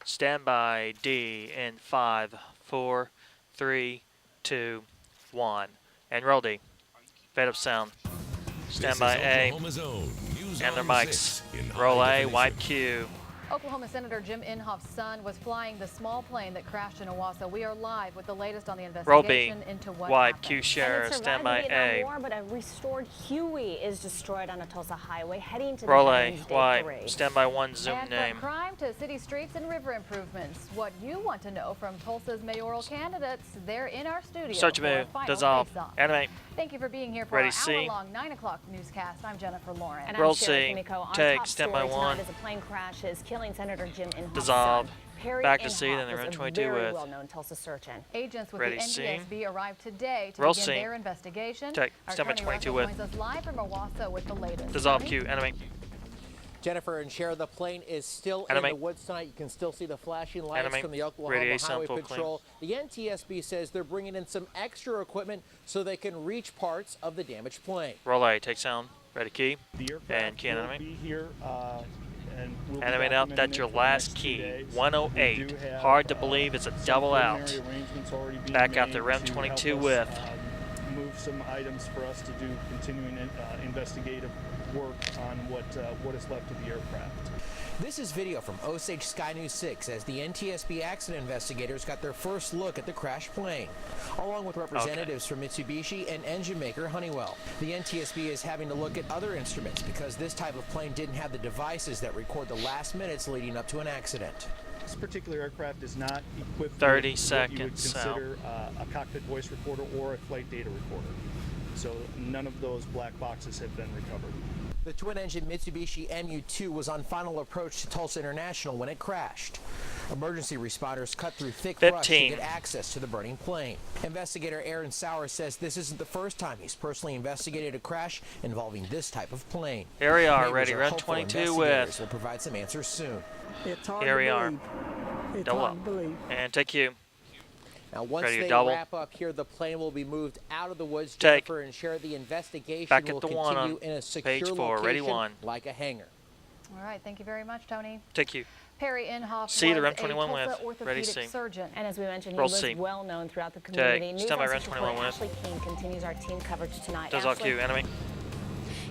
Stand by D in 5, 4, 3, 2, 1. And roll D. Fade up sound. Stand by A. And their mics. Roll A, wipe Q. Oklahoma Senator Jim Inhofe's son was flying the small plane that crashed in Owasso. We are live with the latest on the investigation into what wipe happened. Q share. Stand by A. War, but a restored Huey is destroyed on a Tulsa highway heading to the roll A, Veterans Day wipe. parade. Stand by 1, zoom and name. From crime to city streets and river improvements. What you want to know from Tulsa's mayoral candidates, they're in our studio. Start your move. Dissolve. Animate. Thank you for being here for Ready, our C. hour-long 9 o'clock newscast. I'm Jennifer Lauren. And roll I'm C. Kimiko. Take. Top Stand by story 1. As a plane crashes, killing Senator Jim Inhofe's Dissolve. son. Perry Back to Inhofe C, then they're in was a 22 very with. well-known Tulsa surgeon. Agents with Ready, the C. NTSB arrived today to roll begin C. their investigation. Take. Our Stand by Tony 22 Russell with. joins us live from Owasso with the latest. Dissolve Tony? Q. Animate. Jennifer and Cher, the plane is still Animate. in the woods tonight. You can still see the flashing lights Animate. from the Oklahoma Radiation Highway full Patrol. The NTSB says they're bringing in some extra equipment so they can reach parts of the damaged plane. Roll A. Take sound. Ready, key. The aircraft And key will animate. be here, and we'll be Animate out. documenting That's it your for the last next 2 key. days. 108. We do have, Hard to believe it's a some double out. preliminary arrangements already being Back out made to REM to 22 help us, with. move some items for us to do continuing investigative work on what is left of the aircraft. This is video from Osage Sky News 6 as the NTSB accident investigators got their first look at the crashed plane, along with representatives from Mitsubishi and engine maker Honeywell. The NTSB is having to look at other instruments because this type of plane didn't have the devices that record the last minutes leading up to an accident. This particular aircraft is not equipped 30 with what you would seconds consider a cockpit voice recorder or a flight data recorder. So none of those black boxes have been recovered. The twin-engine Mitsubishi MU-2 was on final approach to Tulsa International when it crashed. Emergency responders cut through thick brush to get access to the burning plane. Investigator Aaron Sauer says this isn't the first time he's personally investigated a crash involving this type of plane. Here we are, Neighbors ready, are run hopeful 22 with. investigators will provide some answers soon. It's hard Here to we are. believe. It's Double hard up. to believe. And take you. Now, once Ready to they double. wrap up here, the plane will be moved out of the woods. Take. Jennifer and share the investigation Back at will the one continue on in a secure page 4. Ready, location 1. like a hangar. All right, thank you very much, Tony. Take you. Perry Inhofe C, the was REM a 21 Tulsa with. orthopedic Ready, C. surgeon. And as we mentioned, he Roll was C. well known throughout the community. Take. Stand by REM Newscast 21 reporter with. Ashley King continues our team coverage tonight. Dissolve Ashley? Q. Animate.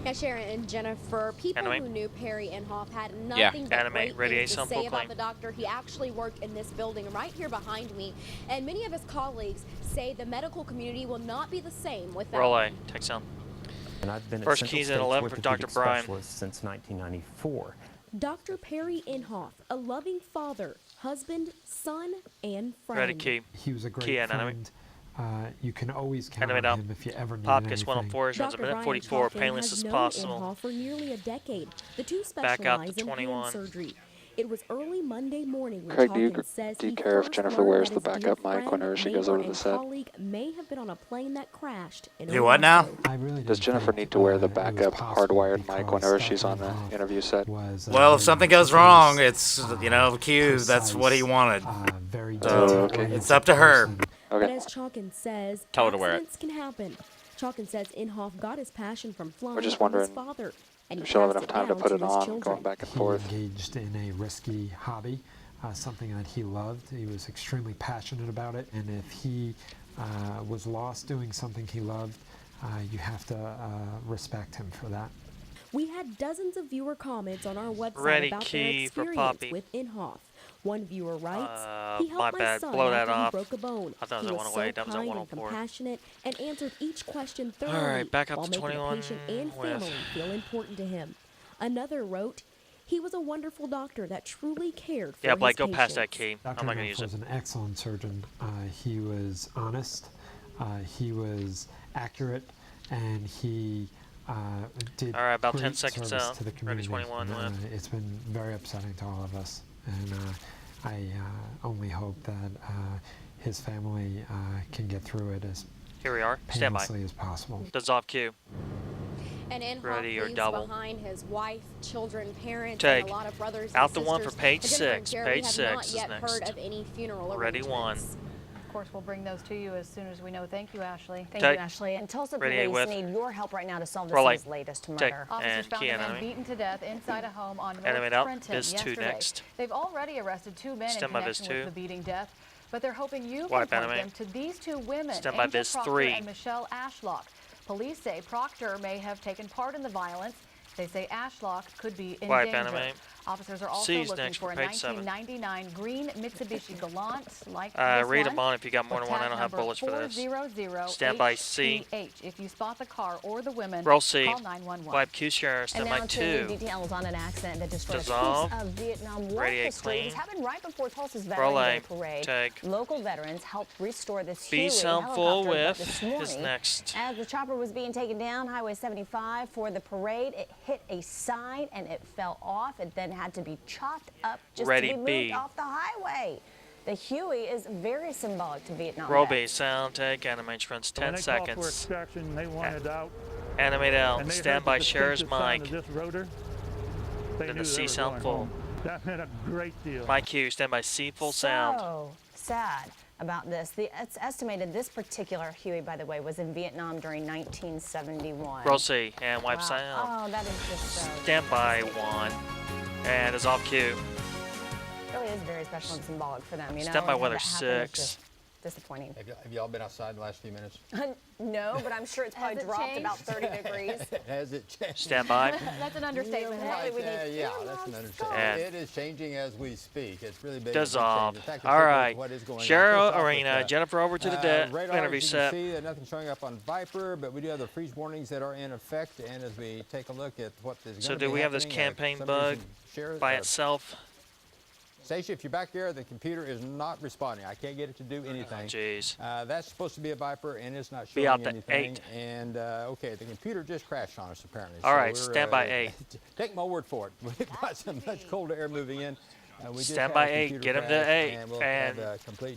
Yeah, Sharon and Jennifer, people Animate. who knew Perry Inhofe had nothing but Animate. great things Radiation to say full about plane. the doctor. He actually worked in this building right here behind me, and many of his colleagues say the medical community will not be the same without Roll A. him. Take sound. And I've been First at Central keys in State's 11 for Dr. orthopedic Brian. specialist since 1994. Dr. Perry Inhofe, a loving father, husband, son, and friend. Ready, key. He was a great Key and friend. You can always count Animate on up. him if you ever need Popcast anything. 104 runs a Dr. minute Brian 44. Chaffin Painless has as known possible. Inhofe for nearly a decade. The two Back out specialize to in 21. hand surgery. It was early Monday morning when Craig, Chaffin says do you he care if first Jennifer learned wears that the his dear backup mic friend, whenever she goes neighbor, over the and set? colleague may have been on a plane that crashed in Do what now? I really Does didn't Jennifer think, need to wear the it was backup possible hardwired mic because whenever Dr. she's on the Inhofe interview set? was, Well, if something goes very, wrong, it's, cue, that's what he precise, wanted. Very Oh, okay. It's up to her. person. But Okay. as Chalkin says, Tell her to wear it. accidents can happen. Chalkin says Inhofe got his passion from flying We're just from his wondering father, and if he she'll have passed enough time to down put it his on, children. going back and He forth. engaged in a risky hobby, something that he loved. He was extremely passionate about it, and if he was lost doing something he loved, you have to respect him for that. We had dozens of viewer comments on our website Ready, about their key for experience Poppy. with Inhofe. One viewer writes, he my helped my bad. son Blow that after he off. broke a bone. I thought it He was was at so 108. That was at kind and 104. compassionate and answered each question thoroughly All right, back up while to making 21 the patient and with. family feel important to him. Another wrote, he was a wonderful doctor that truly cared for Yeah, Blake, his go past that patients. key. I'm Dr. not going to use Inhofe was it. an excellent surgeon. He was honest, he was accurate, and he did All right, about 10 great seconds service out. to the Ready, community. 21 And, left. it's been very upsetting to all of us, and I only hope that his family can get through it as Here we are. Stand by. painlessly as possible. Dissolve Q. And Inhofe Ready or leaves double. behind his wife, children, parents, Take. and a lot of brothers Out and the one for sisters. page And Jennifer and 6. Jerry, Page we have 6 not is yet next. heard of any funeral Ready, 1. arrangements. course, we'll bring those to you as soon as we know. Thank you, Ashley. Thank you, Ashley. And Tulsa police need your help right now to solve this city's latest murder. Officers found a man beaten to death inside a home on North Trenton yesterday. They've already arrested 2 men in connection with the beating death, but they're hoping you can point them to these 2 women, Angel Proctor and Michelle Ashlock. Police say Proctor may have taken part in the violence. They say Ashlock could be in danger. Officers are also looking for a 1999 green Mitsubishi Galant like this read one. them on if you got more than one. I don't have bullets for this. Stand by C. If you spot the car or the women, roll C. call 911. Wipe Q share. Stand by 2. Details on an accident that destroyed Dissolve. a piece of Vietnam War Radiate history. clean. This happened right before Tulsa's Roll Veterans A. Day parade. Take. Local veterans helped restore this B Huey sound full helicopter with this morning. is next. As the chopper was being taken down Highway 75 for the parade, it hit a sign and it fell off. It then had to be chopped up just to be moved off the highway. The Huey is very symbolic to Vietnam. Roll B, sound take, animate runs 10 seconds. For extraction, they wanted out. Animate out, stand by, shares mic. Rotor, then the C sound full. That meant a great deal. Mic Q, stand by C full sound. So sad about this. It's estimated this particular Huey, by the way, was in Vietnam during 1971. Roll C, and wipe sound. Oh, that is just so stand by 1, and dissolve Q. It really is very special and symbolic for them, you know. Stand by weather 6. Disappointing. Have y'all been outside the last few minutes? No, but I'm sure it's probably dropped about 30 degrees. Has it changed? Stand by. That's an understatement. Yeah, that's an understatement. It is changing as we speak. It's really big. Dissolve. Fact, all right. what is going Cheryl on. Jennifer, Jennifer, over to the interview set. You can see that nothing's showing up on Viper, but we do have the freeze warnings that are in effect. And as we take a look at what is going to be So do we have this campaign bug by itself? Stacia, if you're back there, the computer is not responding. I can't get it to do anything. Jeez. That's supposed to be a Viper, and it's not showing be out anything. To 8. And okay, the computer just crashed on us apparently. All right, stand by 8. Take my word for it. We've got some much colder air moving in. We stand by 8. Get him to 8. And, we'll and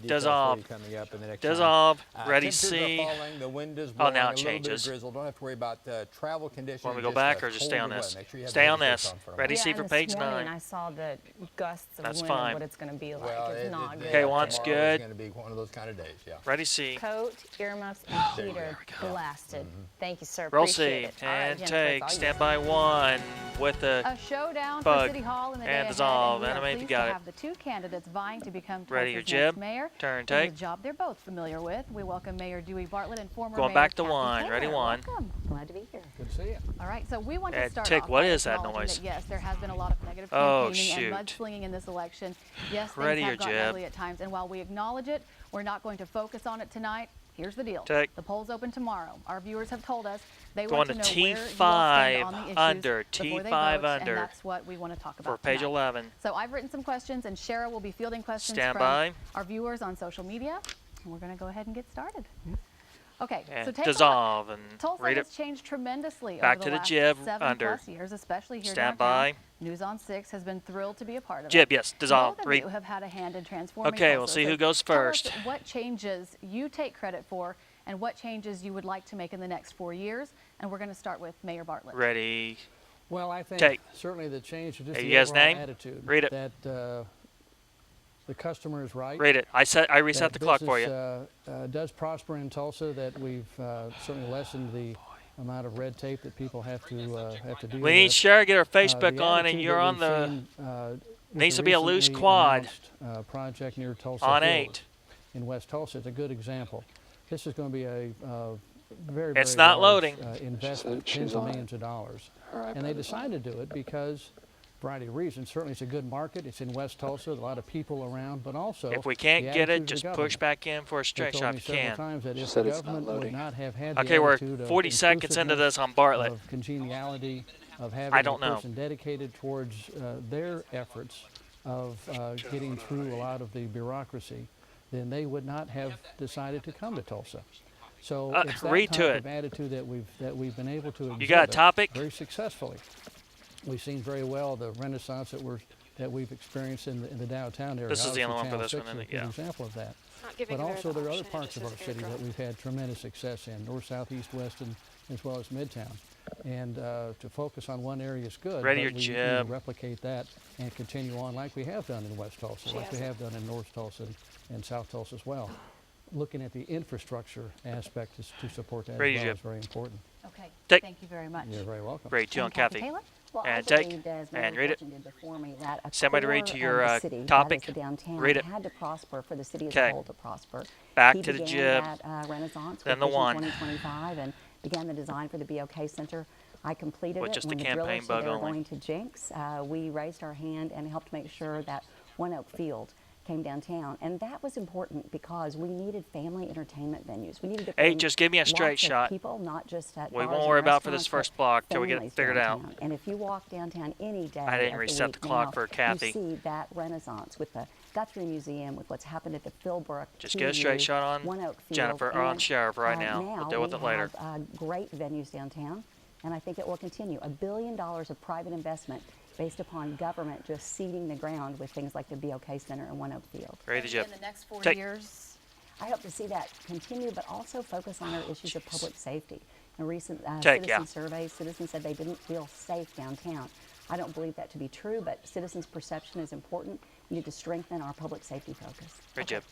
dissolve. Coming up in the next dissolve. Ready C. Falling, the wind is blowing, now it changes. Drizzle. Don't have to worry about travel conditions. Want me to go back or just stay on this? Stay on this. Ready C for page 9. I saw the gusts of wind and what it's going to be like. Well, it's not good. Okay, one's good. It's going to be one of those kind of days, yeah. Ready C. Coat, earmuffs, and heater blasted. Thank you, sir. Roll C and take. Stand by 1 with a showdown bug. for City Hall in the and day dissolve. ahead, and Animate if you got it. Have the 2 candidates vying to become Ready your Tulsa's jib. next mayor. Turn It's take. a job they're both familiar with. We welcome Mayor Dewey Bartlett and former Going Mayor back to Kathy 1. Taylor. Ready 1. Welcome. Glad to be here. Good to see you. All right, so we want to And start Tick, off what by is that acknowledging noise? that, yes, there has been a lot of negative Oh, campaigning and shoot. mudslinging in this election. Yes, Ready things your have gotten jib. ugly at times, and while we acknowledge it, we're not going to focus on it tonight. Here's the deal. Take. The polls open tomorrow. Our viewers have told us they Going want to to know where you all stand T5 on the issues under, before they T5 vote, under. and that's what we want to talk about For page tonight. 11. So I've written some questions, and Shara will be fielding questions Stand from by. our viewers on social media, and we're going to go ahead and get started. Okay, And so take dissolve a look. and Tulsa read has it. changed tremendously Back over to the the last jib, 7+ under. years, especially here Stand downtown. by. News on 6 has been thrilled to be a part of Jib, it. yes, dissolve. Both of Read. you have had a hand in transforming Okay, we'll Tulsa. see So who goes tell us first. what changes you take credit for and what changes you would like to make in the next 4 years. And we're going to start with Mayor Bartlett. Ready. Well, I think Take. certainly the change is just Hey, the you guys' overall name? attitude. Read it. That the customer is right. Read it. I reset the clock for you. Does prosper in Tulsa. That we've certainly lessened the amount of red tape that people have to deal with. We need Shara to get her Facebook The on, and attitude you're that on we've the. seen, with Needs the to be a loose recently quad. announced, project near Tulsa On Hills 8. in West Tulsa. It's a good example. This is going to be a very, It's very not large, loading. investment, tens of millions of dollars. And they decided to do it because a variety of reasons. Certainly it's a good market. It's in West Tulsa, a lot of people around, but also If we can't the get attitude it, of the just push government. back in for a They stretch told shot me if you several can. times that if the government would not have had the Okay, we're attitude of 40 seconds into inclusiveness, this on Bartlett. of congeniality, of having I don't a know. person dedicated towards their efforts of getting through a lot of the bureaucracy, then they would not have decided to come to Tulsa. So it's that read to type it. of attitude that we've been able to exhibit You got a topic? very successfully. We've seen very well the renaissance that we've experienced in the downtown area. This is the Obviously, only one for Channel this 6 one, isn't is it? a good Yeah. example of that. But also there are other parts of our city that we've had tremendous success in, north, south, east, west, and as well as Midtown. And to focus on one area is good, Ready but your we need to jib. replicate that and continue on like we have done in West Tulsa, like we have done in North Tulsa and South Tulsa as well. looking at the infrastructure aspect to support that Ready, as well Jib. is very important. Okay. Take. Thank you very much. You're very welcome. Ready, two on Kathy. Taylor? Well, And I take. believed, as And Mary read it. Fortune did before me, that a Somebody core read to of your the city, topic. that is the downtown, Read it. had to prosper for the city as Okay. a whole to prosper. Back He to the began jib. that renaissance Then with the Vision one. 2025 and began the design for the BOK Center. I completed With it just when the the campaign drillers said bug they were only. going to jinx. We raised our hand and helped make sure that One Oak Field came downtown, and that was important because we needed family entertainment venues. We needed to Hey, bring just give me a straight lots of shot. people, not just at We bars won't and worry about for this restaurants, first but block till we get it families figured out. downtown. And if you walk downtown any day I didn't of reset the the week clock now, for Kathy. you see that renaissance with the Guthrie Museum, with what's happened at the Philbrook, Just get a straight shot on One Oak Field, Jennifer, or on and, Sheriff right now. We'll deal with it we later. have great venues downtown, and I think it will continue. $1 billion of private investment based upon government just seeding the ground with things like the BOK Center and One Oak Field. Ready to jib. In the next 4 Take. years, I hope to see that continue, but also focus on our issues of public safety. In a recent Take, citizen yeah. survey, citizens said they didn't feel safe downtown. I don't believe that to be true, but citizens' perception is important. We need to strengthen our public safety focus. Ready jib.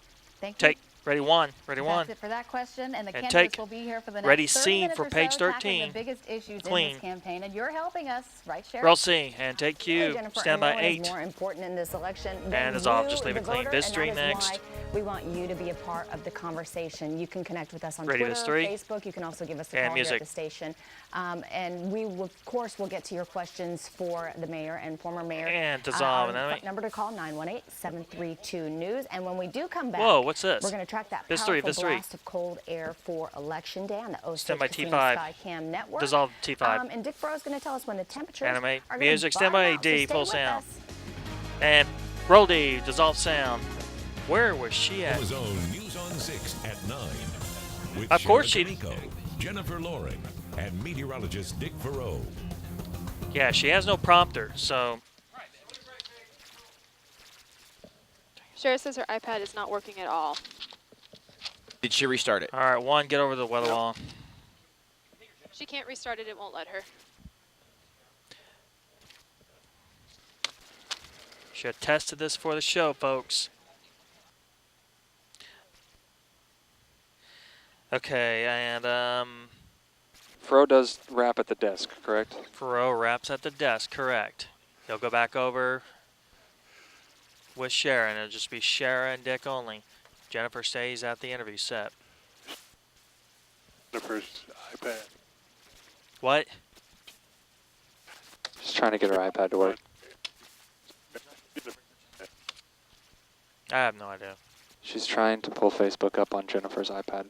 thank you. Take. Ready one. Ready one. That's it for that question, and the And candidates take. will be here for the next Ready 30 C minutes for or page so, tackling 13. the biggest issues in Clean. this campaign, and you're helping us, right, Sheriff? Roll C and take Hey, Q. Jennifer, Stand and by no one is 8. more important in this election than And it's off. you, Just leave the it clean. voter, Biz and 3 that is next. why we want you to be a part of the conversation. You can connect with us on Ready, Twitter, Biz 3. Facebook. You can also give us a And call here music. at the station. And we, will, of course, will get to your questions for the mayor and former mayor. And dissolve. Our number to call, 918-732-NEWS. And when we do come back, Whoa, what's this? we're going to track that Biz powerful 3, Biz 3. blast of cold air for Election Day on the Osage Stand by Casino T5. Skycam network. Dissolve T5. And Dick Burrow's going to tell us when the temperatures Animate. are gonna Music. Stand bottom by out, so D. stay Full with sound. us. And roll D. Dissolve sound. Where was she at? Ozone News on 6 at 9. With Of course Sheriff she- D'Amico, Jennifer Loring, and meteorologist Dick Farrow. Yeah, she has no prompter, so Sheriff says her iPad is not working at all. Did she restart it? all right, one, get over the weather wall. She can't restart it, it won't let her. Should have tested this for the show, folks. Okay, and Fro does rap at the desk, correct? Farrow wraps at the desk, correct. He'll go back over with Sharon. It'll just be Sharon and Dick only. Jennifer stays at the interview set. Jennifer's iPad. What? She's trying to get her iPad to work. I have no idea. She's trying to pull Facebook up on Jennifer's iPad.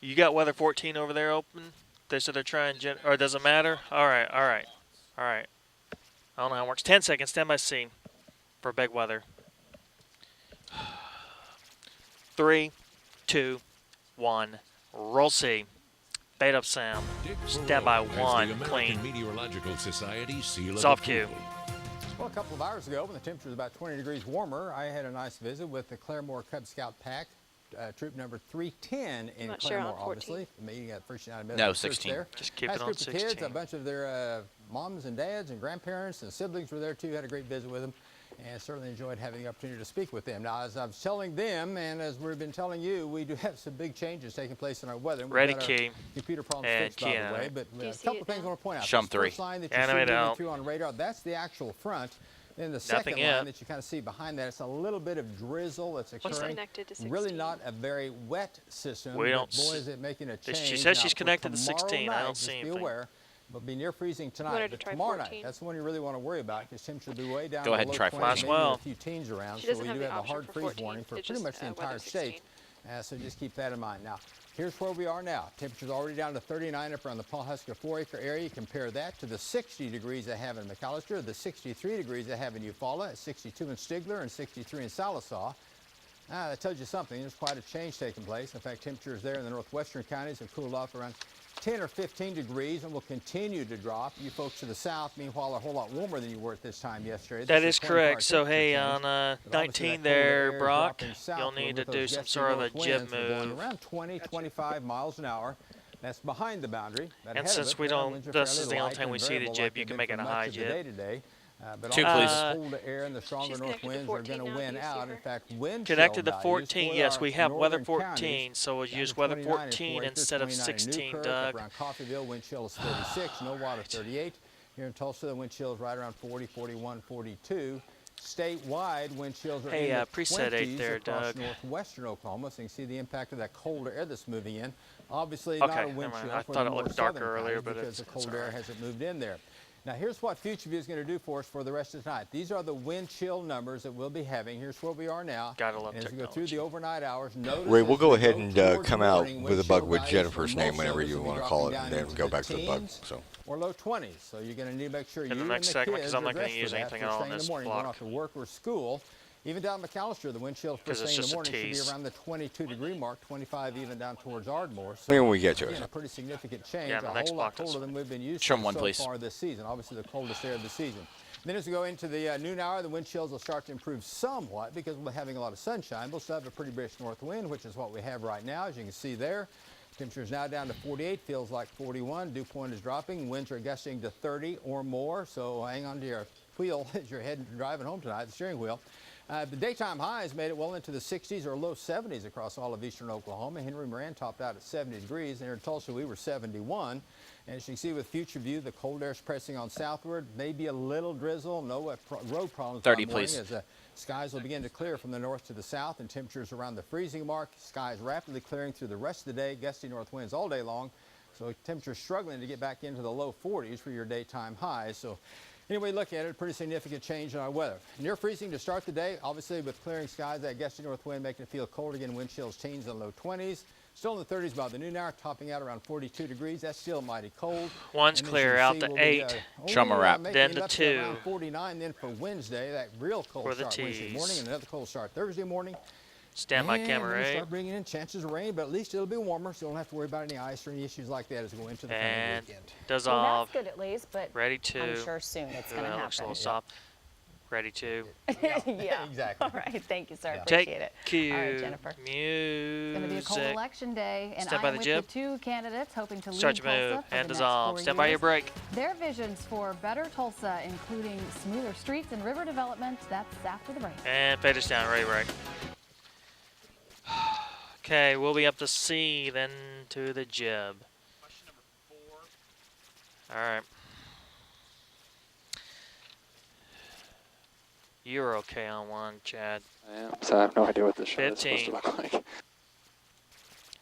You got weather 14 over there open? They said they're trying, or does it matter? All right, all right, all right. I don't know how it works. 10 seconds, stand by scene for big weather. 3, 2, 1, roll C. Fade up sound. Stand by 1, clean. Meteorological Society seal Soft cue. Well, a couple of hours ago, when the temperature was about 20 degrees warmer, I had a nice visit with the Claremore Cub Scout Pack, troop number 310 in Not sure on Claremore, 14. obviously. The meeting at First United No, Methodist 16. Church there. Just keep Nice it on group of kids, 16. a bunch of their moms and dads and grandparents and siblings were there too. Had a great visit with them, and certainly enjoyed having the opportunity to speak with them. Now, as I was telling them, and as we've been telling you, we do have some big changes taking place in our weather. We've Ready, got our key. computer problems And fixed, by key the way, on but Do you a see couple it things I now? want to point out. Shum This 3. first line that you see Animate moving out. through on radar, that's the actual front. Then the Nothing second yet. line that you kind of see behind that, it's a little bit of drizzle that's She's occurring. connected to 16. Really not a very wet system. We but don't boy, s- is it making a change. She says Now, she's for connected to tomorrow 16. I night, don't just see be anything. aware, but be near freezing want her tonight. to But try tomorrow 14. night, that's the one you really want to worry about because temperatures will be way down. Go to ahead the and low try 20s, 14. maybe Well. a few teens around. She So doesn't we have do the have a option hard for freeze 14. warning for It's pretty just, much the entire weather 16. state. So just keep that in mind. Now, here's where we are now. Temperatures already down to 39 up around the Pawhuska 4-acre area. You compare that to the 60 degrees they have in McAllister, the 63 degrees they have in Eufaula, 62 in Stigler, and 63 in Salisaw. That tells you something. There's quite a change taking place. In fact, temperatures there in the northwestern counties have cooled off around 10 or 15 degrees and will continue to drop. You folks to the south, meanwhile, are a whole lot warmer than you were at this time yesterday. That This is 20 correct. part So, temperature hey, change. on But obviously 19 that colder there, air is Brock, dropping you'll southward need to with do those some gusty sort of a north jib winds. We're going move. around 20, 25 miles an hour. That's behind the boundary. But And ahead of since it, we the don't- winds are this fairly is the only light time and we see the variable jib, like you they've can been make it for a much high of the jib. day today. But 2, also please. the colder air and the stronger north winds are going to win out. In fact, wind Connected to chill 14. values Yes, for we our have weather northern 14, counties so we'll down use to weather 29 in 14 Forester, instead of 29 in 16, Newkirk, Doug. up around Coffeyville, wind chill is 36. No water, 38. Here in Tulsa, the wind chill is right around 40, 41, 42. Statewide, wind chills are in the preset 20s 8 there, across Doug. northwestern Oklahoma, so you can see the impact of that colder air that's moving in. Obviously, Okay, not a wind never mind. chill I for thought the it more looked darker southern earlier, counties but because the it's cold all air right. hasn't moved in there. Now, here's what Future View is going to do for us for the rest of tonight. These are the wind chill numbers that we'll be having. Here's where we are now. Gotta love and as we go technology. through the overnight hours, notice Ray, we'll as go we ahead and towards come out morning, with a wind bug chill with values Jennifer's for name, most whenever of us you will be want to dropping call it, down and then into go back to the bug. teens So. or low 20s. So you're going to need to make sure you In the and next the segment, kids 'cause I'm are not gonna dressed use for that anything first on thing in this the morning, block. going off to work or school. Even down in McAllister, the wind chill 'Cause first it's thing in just the a morning should be tease. around the 22-degree mark, 25 even down towards Ardmore. So When we get to again, it. a pretty significant change, Yeah, the a next whole lot block is- colder than we've been used Show to 'em one, so please. far this season. Obviously, the coldest air of the season. Then as we go into the noon hour, the wind chills will start to improve somewhat because we're having a lot of sunshine. We'll still have a pretty brisk north wind, which is what we have right now, as you can see there. Temperature is now down to 48, feels like 41. Dew point is dropping. Winds are gusting to 30 or more, so hang on to your wheel as you're heading driving home tonight, the steering wheel. The daytime highs made it well into the 60s or low 70s across all of eastern Oklahoma. Henry Moran topped out at 70 degrees. And here in Tulsa, we were 71. And as you can see with Future View, the cold air is pressing on southward. Maybe a little drizzle. No road problems. 30, by morning please. As the skies will begin to clear from the north to the south and temperatures around the freezing mark. Skies rapidly clearing through the rest of the day. Gusty north winds all day long. So temperatures struggling to get back into the low 40s for your daytime highs. So anyway, look at it, a pretty significant change in our weather. Near freezing to start the day, obviously with clearing skies, that gusty north wind making it feel cold again. Wind chills change in the low 20s. Still in the 30s by the noon hour, topping out around 42 degrees. That's still mighty cold. One's And as clear you out see, to we'll be, 8. making Then it to up 2. around 49 then for Wednesday, that real cold For the start Wednesday tees. morning, and another cold start Thursday morning. Standby And camera we'll 8. start bringing in chances of rain, but at least it'll be warmer, so you don't have to worry about any ice or any issues like that as we go into the coming And weekend. Well, dissolve. that's good at least, but Ready to. I'm sure soon it's going to That looks a happen. little soft. Ready to. Yeah, exactly. All right, thank you, sir. Take Appreciate it. cue. All right, Jennifer. Music. It's going to be a cold election day, and Stand I by am the with jib. the two candidates hoping to lead Start your Tulsa move for and the dissolve. next 4 Stand by your years. break. Their visions for better Tulsa, including smoother streets and river development, that's after the break. And fade us down. Ready, break. Okay, we'll be up to C, then to the jib. All right. You're okay on one, Chad. I am, so I have no idea what this show is 15. supposed to look like.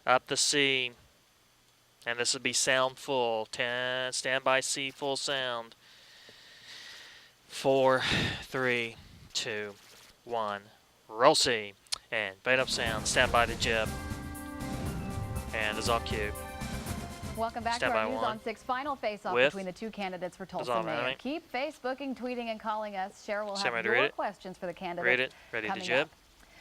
Up to C. And this would be sound full. 10, standby C, full sound. 4, 3, 2, 1. Roll C. And fade up sound. Stand by the jib. And is all cue. Welcome back Stand to our by News one. on 6 final face-off With between the two candidates for Tulsa dissolve Mayor. enemy. Keep Facebooking, tweeting, and calling us. Cheryl will Stand have ready to read your it. questions for the candidates Read it. Ready to coming jib. up.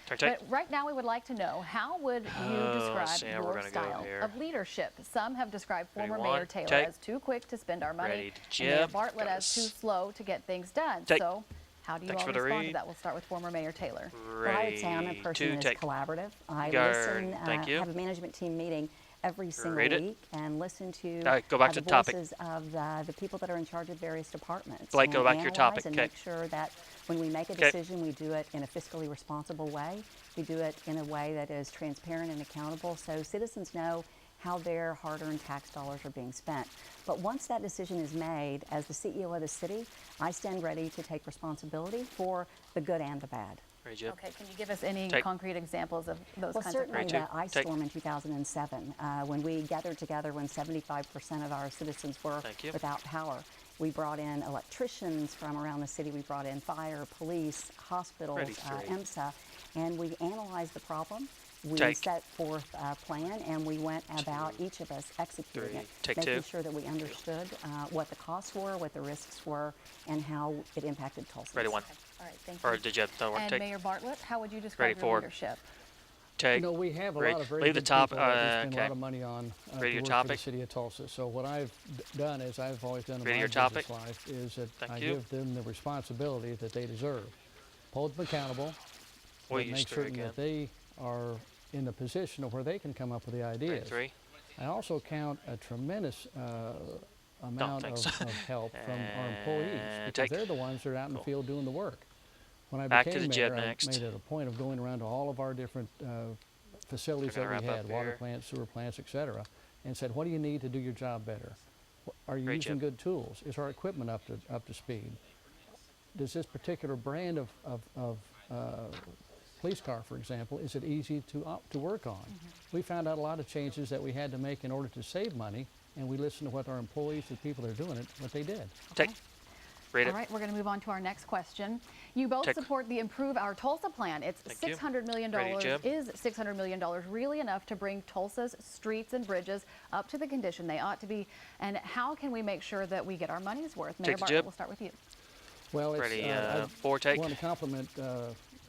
Turn tape. But right now we would like to know, how would you describe see how we're your gonna go style here. of leadership? Some have described former Ready, Mayor one, Taylor take. as too quick to spend our money, Ready to and Mayor jib. Bartlett as too Goes. slow to get things done. Take. So how do you Thanks all for the respond to read. that? We'll start with former Mayor Taylor. Well, I would say I'm a Ready, person two, that's take. collaborative. I Guard. listen, Thank you. have a management team meeting every single Read it. week and listen to All right, go back the to the topic. voices of the people that are in charge of various departments. Blake, go and back to your topic. analyze and Okay. make sure that when we make a 'Kay. decision, we do it in a fiscally responsible way. We do it in a way that is transparent and accountable so citizens know how their hard-earned tax dollars are being spent. But once that decision is made, as the CEO of the city, I stand ready to take responsibility for the good and the bad. Ready, jib. Okay, can you give us any Take. concrete examples of those Well, kinds of certainly things? the ice Take. storm in 2007, when we gathered together when 75% of our citizens were Thank you. without power. We brought in electricians from around the city. We brought in fire, police, hospitals, Ready, three. EMSA, and we analyzed the problem. We Take. set forth a plan, and we went about, each of us, executing Three. it, Take making two. sure that we understood what the costs were, what the risks were, and how it impacted Tulsa. Ready, one. All right, thank you. Or did you have no one? And Take. Mayor Bartlett, how would you describe Ready, your four. leadership? Take. You know, we have a Ready. lot of very Leave the good top. people that we spend a Okay. lot of money on Ready to your work topic? for the city of Tulsa. So what I've done is I've always done in Ready my your business topic? life is that Thank I you. give them the responsibility that they deserve. Hold them accountable, We'll but use make three certain again. that they are in the position of where they can come up with the Ready, ideas. three. I also count a tremendous amount of help from our employees, because they're the ones that are out in the field doing the work. When I became mayor, I made it a point of going around to all of our different facilities that we had, water plants, sewer plants, etc., and said, what do you need to do your job better? Are you using good tools? Is our equipment up to speed? Does this particular brand of police car, for example, is it easy to work on? We found out a lot of changes that we had to make in order to save money, and we listened to what our employees, the people that are doing it, what they did. All right, we're going to move on to our next question. You both support the Improve Our Tulsa plan. It's $600 million. Is $600 million really enough to bring Tulsa's streets and bridges up to the condition they ought to be? And how can we make sure that we get our money's worth? Mayor Bartlett, we'll start with you. Well, I want to compliment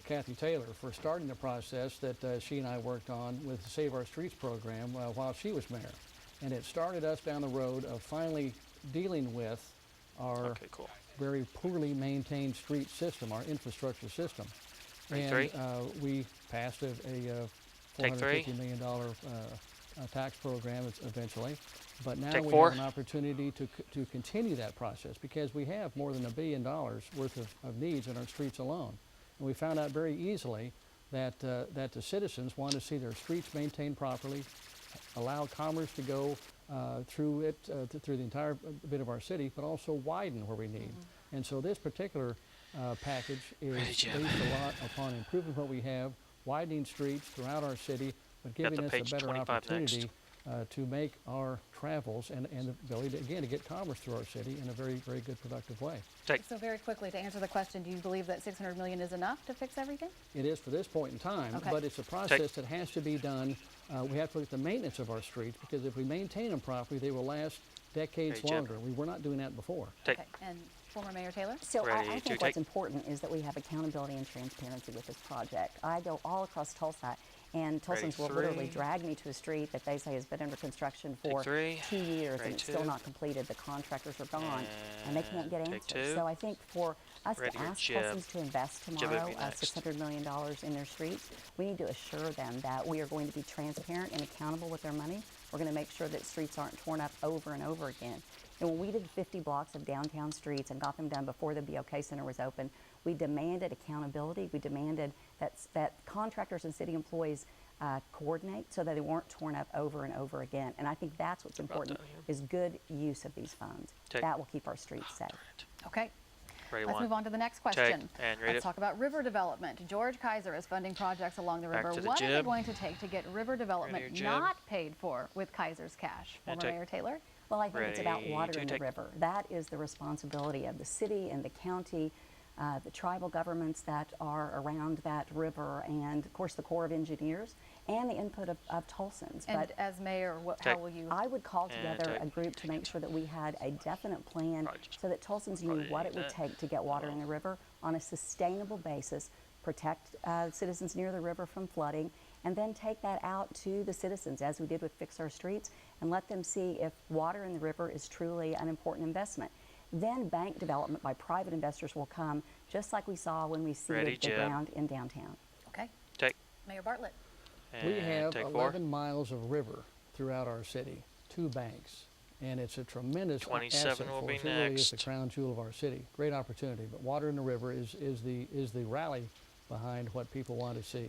Kathy Taylor for starting the process that she and I worked on with the Save Our Streets program while she was mayor. And it started us down the road of finally dealing with our very poorly maintained street system, our infrastructure system. And we passed a $450 million tax program eventually. But now we have an opportunity to continue that process, because we have more than $1 billion worth of needs in our streets alone. And we found out very easily that the citizens want to see their streets maintained properly, allow commerce to go through the entire bit of our city, but also widen where we need. And so this particular package is based a lot upon improving what we have, widening streets throughout our city, but giving us a better opportunity to make our travels and the ability to, again, to get commerce through our city in a very, very good, productive way. So very quickly, to answer the question, do you believe that $600 million is enough to fix everything? It is for this point in time, but it's a process that has to be done. We have to look at the maintenance of our streets, because if we maintain them properly, they will last decades longer. We were not doing that before. Okay, and former Mayor Taylor? So I think what's important is that we have accountability and transparency with this project. I go all across Tulsa, and Tulsans will literally drag me to a street that they say has been under construction for 2 years and it's still not completed. The contractors are gone and they can't get answers. So I think for us to ask Tulsans to invest tomorrow $600 million in their streets, we need to assure them that we are going to be transparent and accountable with their money. We're going to make sure that streets aren't torn up over and over again. And when we did 50 blocks of downtown streets and got them done before the BOK Center was open, we demanded accountability. We demanded that contractors and city employees coordinate so that they weren't torn up over and over again. And I think that's what's important, is good use of these funds. That will keep our streets safe. Okay. Let's move on to the next question. Let's talk about river development. George Kaiser is funding projects along the river. What is it going to take to get river development not paid for with Kaiser's cash? Former Mayor Taylor? Well, I think it's about watering the river. That is the responsibility of the city and the county, the tribal governments that are around that river, and of course the Corps of Engineers, and the input of Tulsans. And but as mayor, how will you? I would call together a group to make sure that we had a definite plan so that Tulsans knew what it would take to get water in the river on a sustainable basis, protect citizens near the river from flooding, and then take that out to the citizens, as we did with Fix Our Streets, and let them see if water in the river is truly an important investment. Then bank development by private investors will come, just like we saw when we seeded the ground in downtown. Okay. Mayor Bartlett. We have 11 miles of river throughout our city, 2 banks, and it's a tremendous asset for us. It really is the crown jewel of our city. Great opportunity, but water in the river is the rally behind what people want to see.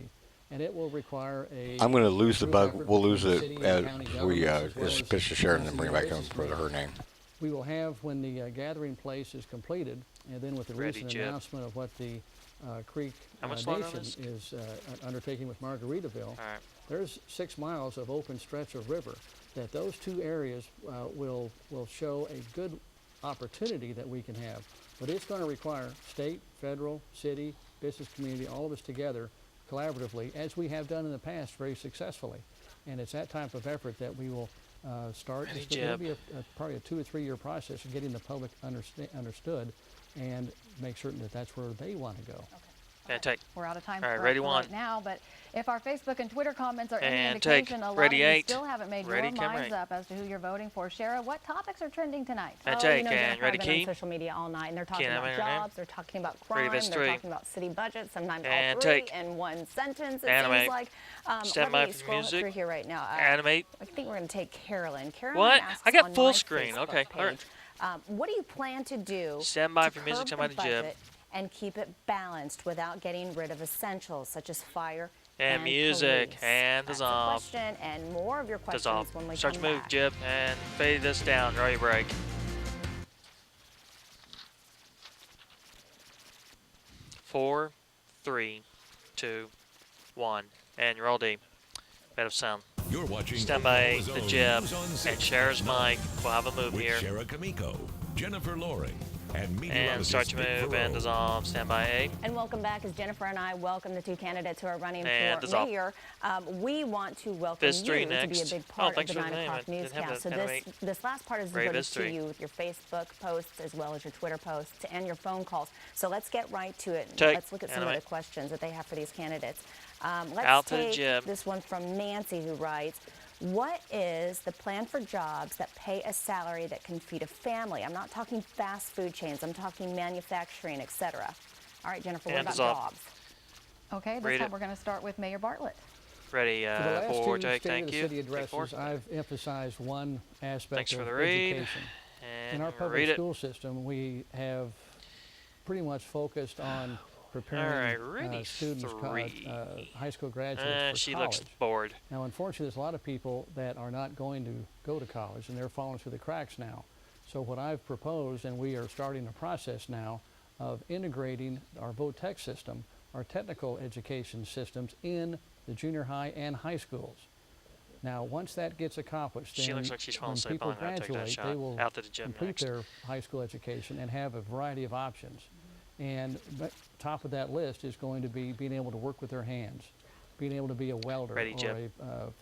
And it will require a... I'm going to lose the bug. We'll lose it as we pitch to Sharon and bring it back up for her name. We will have, when the gathering place is completed, and then with the recent announcement of what the Creek Nation is undertaking with Margaritaville, there's 6 miles of open stretch of river that those 2 areas will show a good opportunity that we can have. But it's going to require state, federal, city, business community, all of us together collaboratively, as we have done in the past very successfully. And it's that type of effort that we will start. It'll be probably a 2 or 3 year process of getting the public understood and make certain that that's where they want to go. And take. We're out of time All right, for ready one. right now, but if our Facebook and Twitter comments are any And indication, take. a lot Ready of you eight. still haven't made Ready, your minds up as to who you're voting for. Shara, what topics are trending tonight? And Oh, take. you know, And Jennifer, ready I've been key. on social media all night, and they're talking Key, about name, jobs, they're talking about crime, this they're three. talking about city budgets, sometimes all And three take. in one sentence, it Animate. seems like. Stand let by me for scroll music. through here right now. Animate. I think we're going to take Carolyn. Carolyn What? asks I got on full my screen. Facebook Okay, all right. page, what do you plan to do Stand by to for music. curb Stand by the the jib. budget and keep it balanced without getting rid of essentials such as fire And music. police? And That's dissolve. a question, and more of your questions Dissolve. when we Start come to move, back. jib, and fade this down. Ready, break. 4, 3, 2, 1, and roll D. Bed of sound. You're watching Stand by Oklahoma's the own jib News on and 6 Shara's now. mic. We'll have a move With here. Shara Kamiko, Jennifer Loring, and And meteorologist start to Dick move Farrow. and dissolve. Stand by A. And welcome back as Jennifer and I welcome the two candidates who are running And for dissolve. mayor. We want to welcome Viz you 3 to be next. a big Oh, part of thanks the for the 9 name. o'clock I didn't have newscast. So that animate. this last part is Ray devoted Viz to 3. you with your Facebook posts as well as your Twitter posts and your phone calls. So let's get right to it. Take. Let's look at some of Animate. the questions that they have for these candidates. Let's Out to the take jib. this one from Nancy, who writes, what is the plan for jobs that pay a salary that can feed a family? I'm not talking fast food chains. I'm talking manufacturing, etc. All right, Jennifer, what And about dissolve. jobs? Okay, this Read time it. we're going to start with Mayor Bartlett. Ready, For the last 4, two take. State Thank of the you. City Take 4. addresses, I've emphasized one aspect Thanks for of the read. education. And In our read public it. school system, we have pretty much focused on preparing All right, ready, students, 3. high school graduates for She college. looks bored. Now, unfortunately, there's a lot of people that are not going to go to college, and they're falling through the cracks now. So what I've proposed, and we are starting a process now of integrating our VOTEC system, our technical education systems, in the junior high and high schools. Now, once that gets accomplished, She then looks like she's falling when asleep. people I'm gonna take that graduate, shot. they will Out to the gym complete next. their high school education and have a variety of options. And top of that list is going to be being able to work with their hands, being able to be a welder Ready, or Jib. a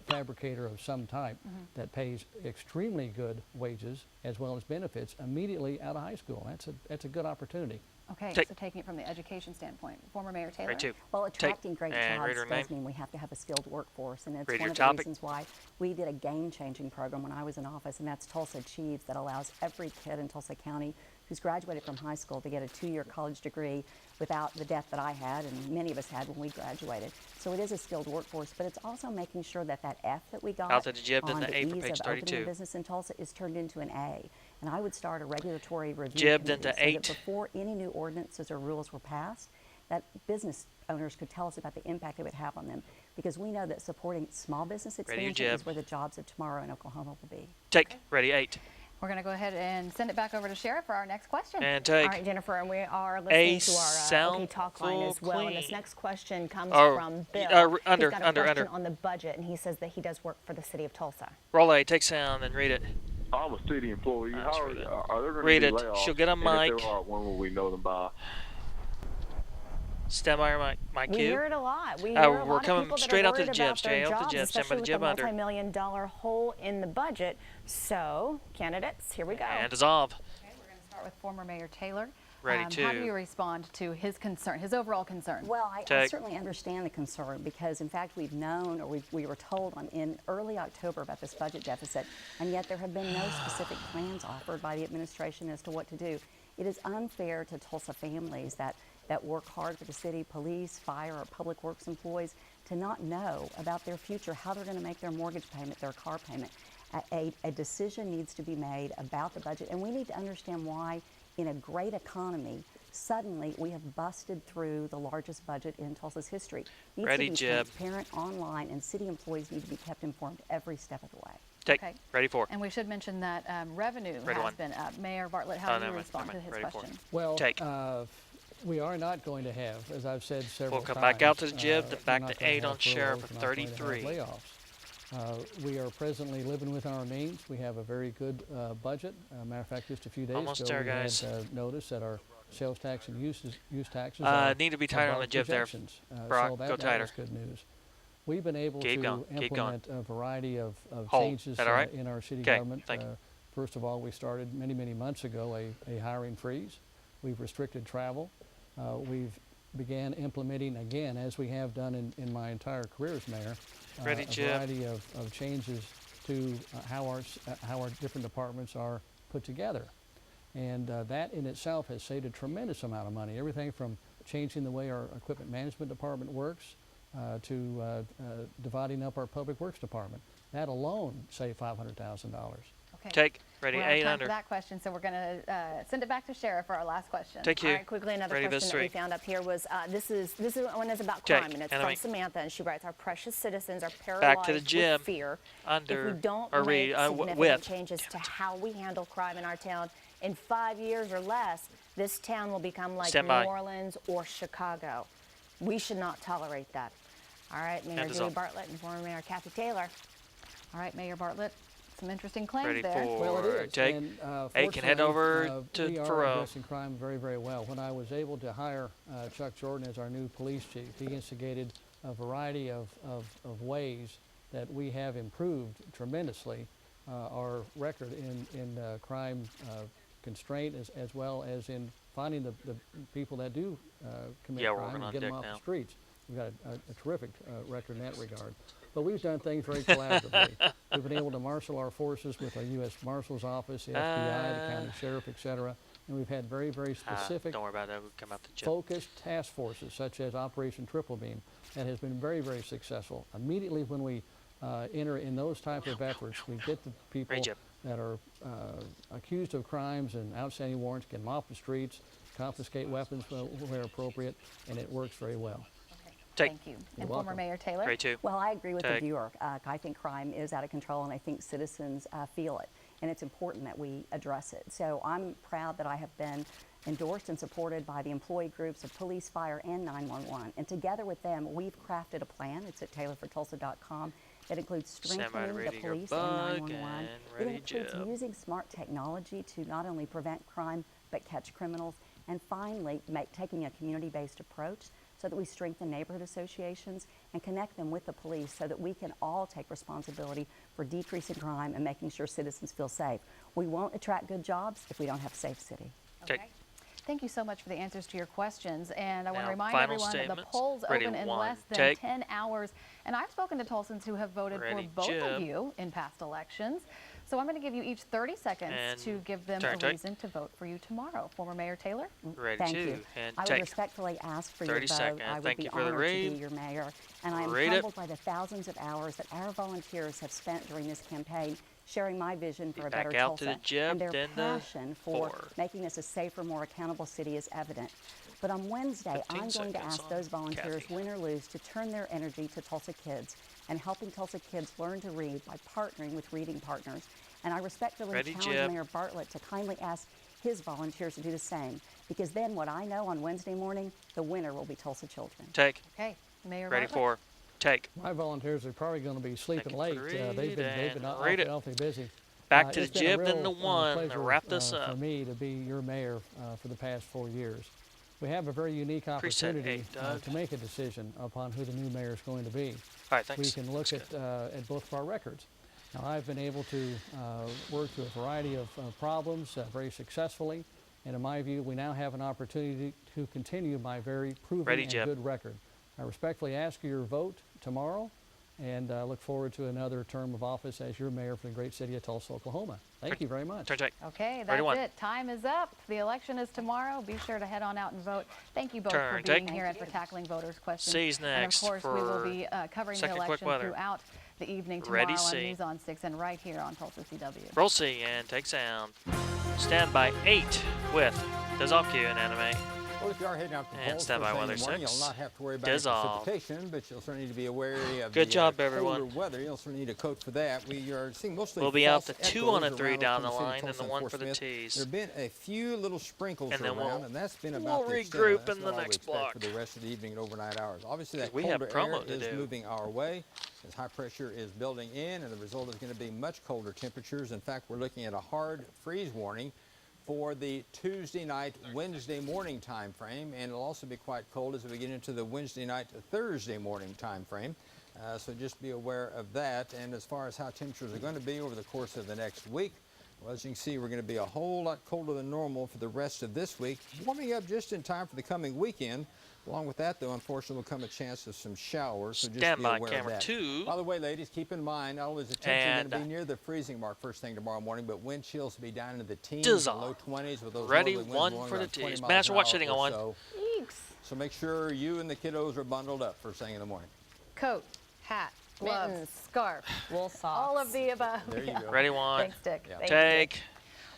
fabricator of some type that pays extremely good wages as well as benefits immediately out of high school. That's a good opportunity. Okay, Take. so taking it from the education standpoint, former Mayor Taylor. Right, 2. Well, attracting great And read jobs her does name. mean we have to have a skilled workforce, and it's Read one your of the topic. reasons why we did a game-changing program when I was in office, and that's Tulsa Achieves, that allows every kid in Tulsa County who's graduated from high school to get a 2-year college degree without the debt that I had and many of us had when we graduated. So it is a skilled workforce, but it's also making sure that that F that we got Out to the jib, then on the the A for ease page of opening 32. a business in Tulsa is turned into an A. And I would start a regulatory review Jibbed committee into so 8. that before any new ordinances or rules were passed, that business owners could tell us about the impact it would have on them, because we know that supporting small business Ready, your expansion jib. is where the jobs of tomorrow in Oklahoma will be. Take. Ready, 8. We're going to go ahead and send it back over to Sheriff for our next question. And take. All right, Jennifer, and we are listening to our sound OK Talk line as full well. And this clean. next question comes Oh, from Bill. under, He's got a under, question under. on the budget, and he says that he does work for the city of Tulsa. Roll A. Take sound and read it. I'm a city employee. That's How really- are there going Read to be it. layoffs? She'll get a And mic. If there are, when will we know them by? Stand by your mic We cue. hear it a lot. We Uh, hear a we're lot coming of people that straight are out to the worried jib. about Stay their out the jobs, jib. Stand by especially the with jib the under. multi-million-dollar hole in the budget. So, candidates, here we go. And dissolve. Okay, we're going to start with former Mayor Taylor. Ready, How do 2. you respond to his concern, his overall concern? Well, I Take. certainly understand the concern, because in fact we've known, or we were told in early October about this budget deficit, and yet there have been no specific plans offered by the administration as to what to do. It is unfair to Tulsa families that work hard for the city, police, fire, or public works employees, to not know about their future, how they're going to make their mortgage payment, their car payment. A decision needs to be made about the budget, and we need to understand why, in a great economy, suddenly we have busted through the largest budget in Tulsa's history. It needs Ready, to be jib. transparent online, and city employees need to be kept informed every step of the way. Take. Okay. Ready, 4. And we should mention that revenue Ready, has 1. been up. Mayor Bartlett, how do you never respond to mind. his Ready, 4. question? Well, Take. We are not going to have, as I've said several We'll come times, back out to the jib, then we're back not to gonna 8 have on Sheriff furloughs, for we're not going to have 33. layoffs. We are presently living within our means. We have a very good budget. Matter of fact, just a few days Almost ago, there, we guys. had notice that our sales tax and use taxes are Need to be tighter on above the jib there. projections. Brock, So go that tighter. was good news. We've been able Keep to going, keep going. implement a variety of Hold. changes That all right? in our city Okay, government. thank you. First of all, we started many months ago a hiring freeze. We've restricted travel. We've began implementing again, as we have done in my entire career as mayor, a variety of changes to how our different departments are put together. And that in itself has saved a tremendous amount of money. Everything from changing the way our equipment management department works to dividing up our public works department. That alone saved $500,000. Okay. Take. Ready. We're 8 time under. for that question, so we're going to send it back to Sheriff for our last question. Take you. All right, quickly, another Ready, question that we found up here was this one is about crime, and it's from Samantha, and she writes, "Our precious citizens are paralyzed with fear. If we don't make significant changes to how we handle crime in our town, in 5 years or less, this town will become like New Orleans or Chicago. We should not tolerate that." All right, Mayor Julie Bartlett and former Mayor Kathy Taylor. All right, Mayor Bartlett, some interesting claims Ready there. Well, it is. Take. And, Hey, can head over to we are Faroe. addressing crime very, very well. When I was able to hire Chuck Jordan as our new police chief, he instigated a variety of ways that we have improved tremendously our record in crime constraint as well as in finding the people that do commit crime and get them off the streets. We've got a terrific record in that regard. But we've done things very collaboratively. We've been able to marshal our forces with our U.S. Marshal's Office, the FBI, the county sheriff, etc. And we've had very, very specific, don't worry about that. We'll come out the gym. focused task forces, such as Operation Triple Beam, that has been very, very successful. Immediately when we enter in those type of efforts, we get the people that are accused of crimes and outstanding warrants, get them off the streets, confiscate weapons where appropriate, and it works very well. Thank you. And former Mayor Taylor? Well, I agree with the viewer. I think crime is out of control, and I think citizens feel it. And it's important that we address it. So I'm proud that I have been endorsed and supported by the employee groups of police, fire, and 911. And together with them, we've crafted a plan. It's at taylorfortulsa.com. That includes strengthening the police and 911. It includes using smart technology to not only prevent crime, but catch criminals. And finally, taking a community-based approach so that we strengthen neighborhood associations and connect them with the police so that we can all take responsibility for decreasing crime and making sure citizens feel safe. We won't attract good jobs if we don't have a safe city. Okay. Thank you so much for the answers to your questions. And I want to remind everyone that the polls open in less than 10 hours. And I've spoken to Tulsans who have voted for both of you in past elections. So I'm going to give you each 30 seconds to give them a reason to vote for you tomorrow. Former Mayor Taylor? Thank you. I would respectfully ask for your vote. I would be honored to be your mayor. And I am humbled by the thousands of hours that our volunteers have spent during this campaign sharing my vision for a better Tulsa. And their passion for making us a safer, more accountable city is evident. But on Wednesday, I'm going to ask those volunteers, win or lose, to turn their energy to Tulsa kids and helping Tulsa kids learn to read by partnering with Reading Partners. And I respectfully challenge Mayor Bartlett to kindly ask his volunteers to do the same, because then what I know on Wednesday morning, the winner will be Tulsa children. Take. Okay, Mayor Ready Bartlett? for. Take. My volunteers are probably going to be sleeping late. They've been awfully busy. Back to the jib, then the one. Wrap this up. For me to be your mayor for the past 4 years. We have a very unique opportunity to make a decision upon who the new mayor is going to be. All right, thanks. We can look at both of our records. Now, I've been able to work through a variety of problems very successfully, and in my view, we now have an opportunity to continue my very proven and good record. I respectfully ask your vote tomorrow, and look forward to another term of office as your mayor for the great city of Tulsa, Oklahoma. Thank you very much. Okay, that's it. Time is up. The election is tomorrow. Be sure to head on out and vote. Thank you both for being here and for tackling voters' questions. C's next. And of course, we will be covering the election throughout the evening tomorrow on News on 6 and right here on Tulsa CW. Roll C and take sound. Stand by 8 with Dissolve Q and Animate. Well, if you are heading out to the polls stand by weather morning, 6. You'll not have to worry about precipitation, but you'll certainly need to be wary of good job, colder everyone. weather. You'll certainly need a coat for that. We are seeing mostly we'll be out the 2 on a 3 down the line and the 1 for the T's. There have been a few little sprinkles and then around, and that's been about we'll the regroup in the next block for the rest of the evening and overnight hours. Obviously, that we colder have promo air to is do. moving our way as high pressure is building in, and the result is going to be much colder temperatures. In fact, we're looking at a hard freeze warning for the Tuesday night, Wednesday morning time frame, and it'll also be quite cold as we get into the Wednesday night to Thursday morning time frame. So just be aware of that. And as far as how temperatures are going to be over the course of the next week, well, as you can see, we're going to be a whole lot colder than normal for the rest of this week, warming up just in time for the coming weekend. Along with that, though, unfortunately, will come a chance of some showers, so just Stand be by aware camera of that. 2. By the way, ladies, keep in mind, not only is the temperature going to be near the freezing mark first thing tomorrow morning, but wind chills will be down into the teens and low 20s with those ready winds 1 blowing for the around 20 tees. miles Master, an watch hour sitting or on. so. So make sure you and the kiddos are bundled up first thing in the morning. Coat, hat, gloves, Mittens, scarf, wool socks. all of the above. There you go. Ready 1. Thanks, Dick. Yeah. Thank Take. You, Dick.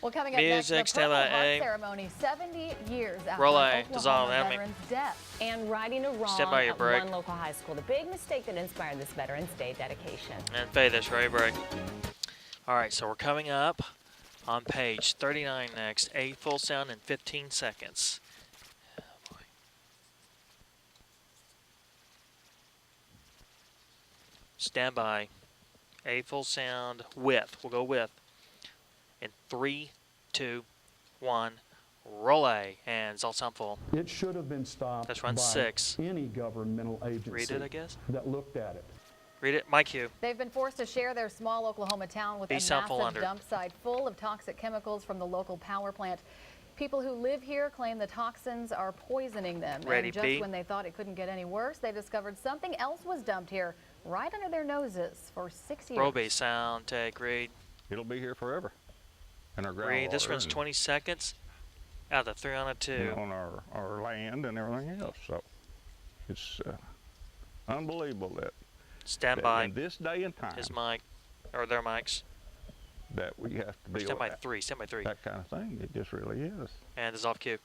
Well, coming up Music, next, the Purple stand by Heart A. ceremony, 70 years after Roll an A. Dissolve Oklahoma enemy. veteran's death. And righting a wrong Stand by your at break. one local high school. The big mistake that inspired this Veterans Day dedication. And fade this, ready, break. All right, so we're coming up on page 39 next. 8 full sound in 15 seconds. Oh, boy. Stand by. 8 full sound with. We'll go with. In 3, 2, 1. Roll A. And it's all sound full. It should have been stopped Let's run by 6. any governmental agency Read it, I guess. that looked at it. Read it. My cue. They've been forced to share their small Oklahoma town with Be a sound full massive under. dump site full of toxic chemicals from the local power plant. People who live here claim the toxins are poisoning them. Ready, and just B. when they thought it couldn't get any worse, they discovered something else was dumped here right under their noses for 6 years. Roll B. Sound. Take. Read. It'll be here forever. And our Read. This groundwater runs and, 20 seconds. Out of the 3 on a 2. on our land and everything else. So it's unbelievable that Stand by. in this day and time His mic, or their mics. that we have to deal Stand by with 3. Stand by 3. that kind of thing. It just really is. And dissolve cue.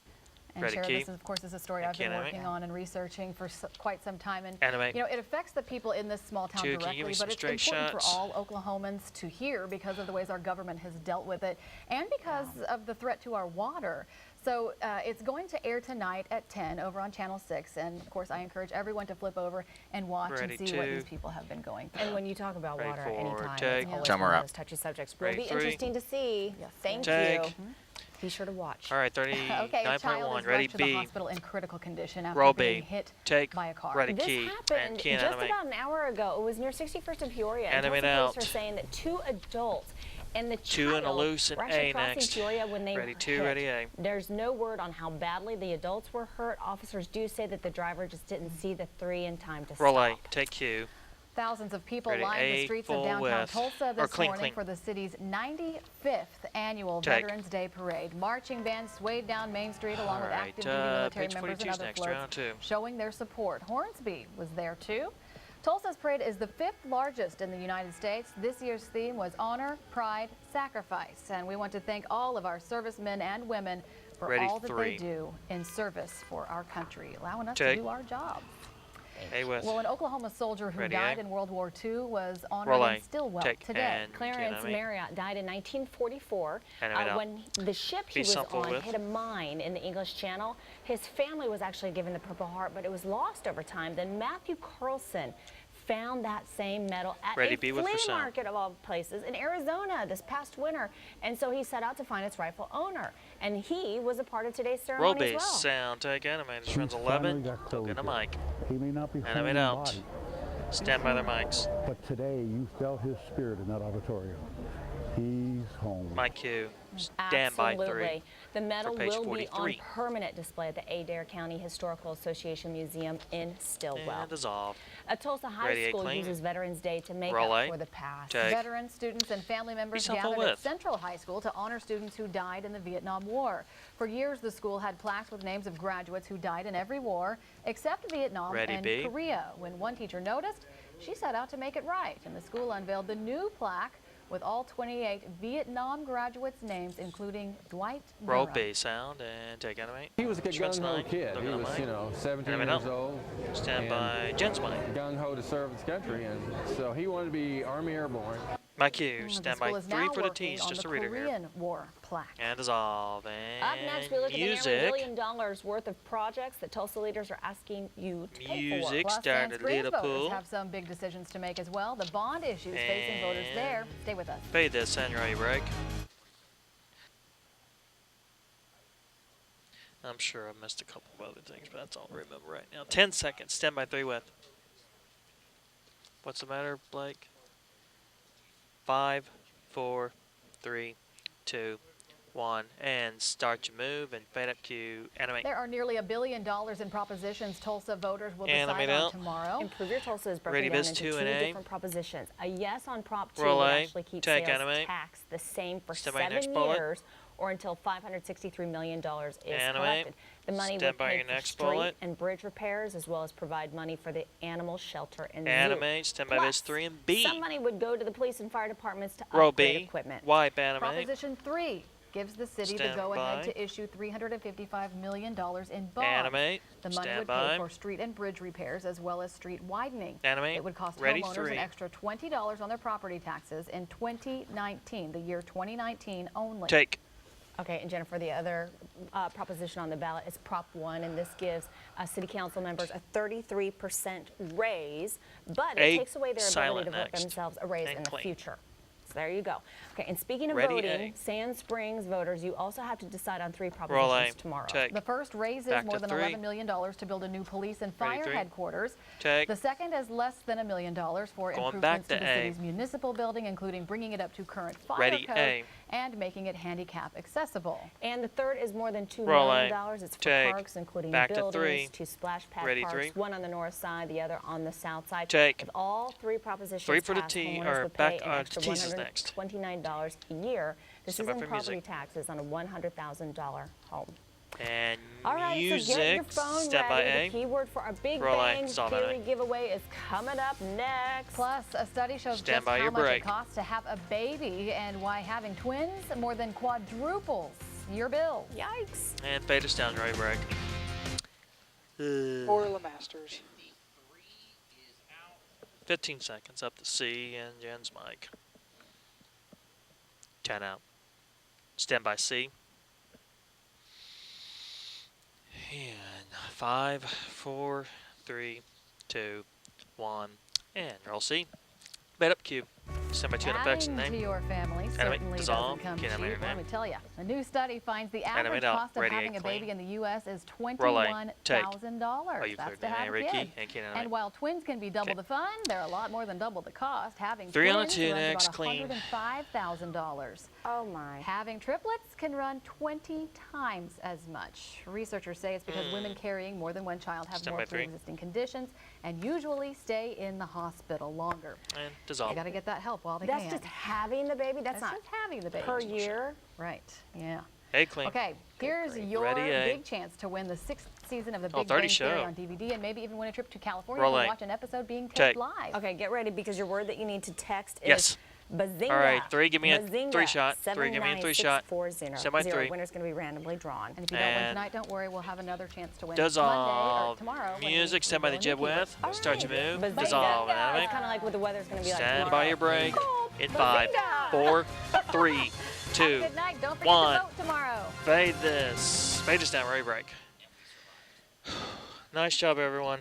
And Ready, Sheriff, key. this, of course, is a story And I've been key, working animate. on and researching for quite some time. And, Animate. you know, it affects the people in this small town 2, can you directly, give me but some it's straight important shots? for all Oklahomans to hear because of the ways our government has dealt with it and because of the threat to our water. So it's going to air tonight at 10 over on Channel 6. And, of course, I encourage everyone to flip over and watch Ready, and see what 2. these people have been going through. And when you talk about Ready, water 4, anytime, take. it's always Jump one her of up. those touchy subjects. Will Ready, be 3. interesting to see. Yes, Thank take. you. Be sure to watch. All right, Okay, a child 39.1. is Ready, rushed to the B. hospital in critical condition after Roll being B. hit Take. by a car. Ready, This key. And happened key and just animate. about an hour ago. It was near 61st and Peoria. And Animate Tulsa out. police are saying that 2 adults and the 2 child and a loose and were actually A crossing next. Peoria when they Ready, were 2, hit. ready, A. There's no word on how badly the adults were hurt. Officers do say that the driver just didn't see the 3 in time to Roll A. stop. Take cue. Thousands of people Ready, lined the A, streets of full downtown width. Tulsa Or this clean, morning clean. for the city's 95th annual Take. Veterans Day Parade. Marching bands swayed down Main Street along with All right, active duty military page members 42 and is other next, floats round 2. showing their support. Hornsby was there too. Tulsa's parade is the 5th largest in the United States. This year's theme was honor, pride, sacrifice. And we want to thank all of our servicemen and women for Ready, all that 3. they do in service for our country, allowing us Take. to do our job. A with. Well, an Oklahoma soldier who Ready, died A. in World War II was honored Roll A. in Stillwell Take. today. And Clarence animate. Marriott died in 1944 Animate out. when the ship he Be was simple on with. hit a mine in the English Channel. His family was actually given the Purple Heart, but it was lost over time. Then Matthew Carlson found that same medal at Ready, a B with flea percent. market of all places in Arizona this past winter. And so he set out to find its rightful owner. And he was a part of today's Roll ceremony B. as well. Sound. Take. Animate. This runs He's 11. finally got Go get a closure. mic. He may not be whole Animate in out. body, Stand by their mics. but today you felt his spirit in that auditorium. He's home. My cue. Stand by 3. Absolutely. The medal For page will be 43. on permanent display at the Adair County Historical Association Museum in Stillwell. And dissolve. A Tulsa high Ready, A, school clean. uses Veterans Day to make Roll up A. for the past. Take. Veterans, students, and family members simple gathered at with. Central High School to honor students who died in the Vietnam War. For years, the school had plaques with names of graduates who died in every war, except Vietnam Ready, and B. Korea. When one teacher noticed, she set out to make it right, and the school unveiled the new plaque with all 28 Vietnam graduates' names, including Dwight Roll Durham. B. Sound. And take. Animate. He was a This runs gung-ho 9. kid. Look He at the was, mic. you know, 17 Animate years out. old. Stand and by. Jen's mic. gung-ho to serve his country, and so he wanted to be Army Airborne. My cue. The Stand school by is 3 now for the working T's. on Just the a reader here. Korean War plaque. And dissolve. And Up next, we look at the nearly $1 music. million worth of projects that Tulsa leaders are asking you to pay for. Music Plus, starting Sand to lead Springs a voters pool. have some big decisions to make as well. The bond issues facing voters there. Stay with us. Fade this and ready break. I'm sure I missed a couple of other things, but that's all I remember right now. 10 seconds. Stand by 3 with. What's the matter, Blake? 5, 4, 3, 2, 1, and start your move and fade up Q. Animate. There are nearly $1 billion in propositions Tulsa voters will Animate decide on out. tomorrow. Improve Your Tulsa is broken Ready, down biz into 2 two and A. different propositions. A yes on Prop 2 Roll would A. actually keep Take sales animate. tax the same for Stand by 7 next bullet. years or until $563 million is Animate. collected. The money Stand would by pay your for next street bullet. and bridge repairs as well as provide money for the animal shelter and zoo. Animate. Stand by biz 3 and B. Some money would go to the police and fire departments to Roll upgrade B. equipment. Wipe animate. Proposition 3 gives the city the Stand go-ahead by. to issue $355 million in bonds. Animate. The money Stand would by. pay for street and bridge repairs as well as street widening. Animate. It would cost Ready, homeowners 3. an extra $20 on their property taxes in 2019, the year 2019 only. Take. Okay, and Jennifer, the other proposition on the ballot is Prop 1, and this gives city council members a 33% raise, but it takes away their ability to vote themselves a raise in the future. So there you go. Okay, and speaking of voting, Sand Springs voters, you also have to decide on 3 propositions tomorrow. The first raises more than $11 million to build a new police and fire headquarters. The second is less than $1 million for improvements to the city's municipal building, including bringing it up to current fire code and making it handicap accessible. And the third is more than $2 million. It's for parks, including buildings, 2 splash pad parks, one on the north side, the other on the south side. With all 3 propositions passed, homeowners would pay an extra $129 a year. This is in property taxes on a $100,000 home. And all right, music. so get your phone Stand ready. by A. The keyword for our Big Roll Bang A. Theory giveaway is coming up next. Plus, a study shows Stand just by how your much break. it costs to have a baby and why having twins more than quadruples your bill. Yikes. And fade us down, right break. For the Masters. 15 seconds up to C and Jen's mic. 10 out. Stand by C. And 5, 4, 3, 2, 1, and roll C. Bed up Q. Stand by 2 and effects and Adding to name. your family certainly doesn't come cheap. Let me tell you. A new study finds the average cost of having a baby in the U.S. is $21,000. That's to have a kid. And while twins can be double the fun, they're a lot more than double the cost. Having 3 on a twins 2 runs next, about clean. $105,000. Oh my. Having triplets can run 20 times as much. Researchers say it's because women carrying more than one child have more pre-existing conditions and usually stay in the hospital longer. And dissolve. They got to get that help while they That's can. just having the baby? That's not just having the baby. per year? Right, yeah. Hey, clean. Okay, here's your big chance to win the 6th season of the Big Bang Theory on DVD and maybe even win a trip to California to watch an episode being taped live. Okay, get ready because your word that you need to text is Bazinga. All right, 3, give me a Bazinga. 3 shot. 3, give me a 3 shot. 79640. Stand by 3. Winner's going to be randomly drawn. And if you don't win tonight, don't worry, we'll have another chance to win Dissolve. Monday or tomorrow. Music, stand by the jib with. Start your move. Bazinga. Dissolve. It's kind of like what the weather's going to be like Stand tomorrow. by your break. In 5, 4, 3, 2, Good night. Don't forget 1. to vote tomorrow. Fade this. Fade us down, right break. Nice job, everyone.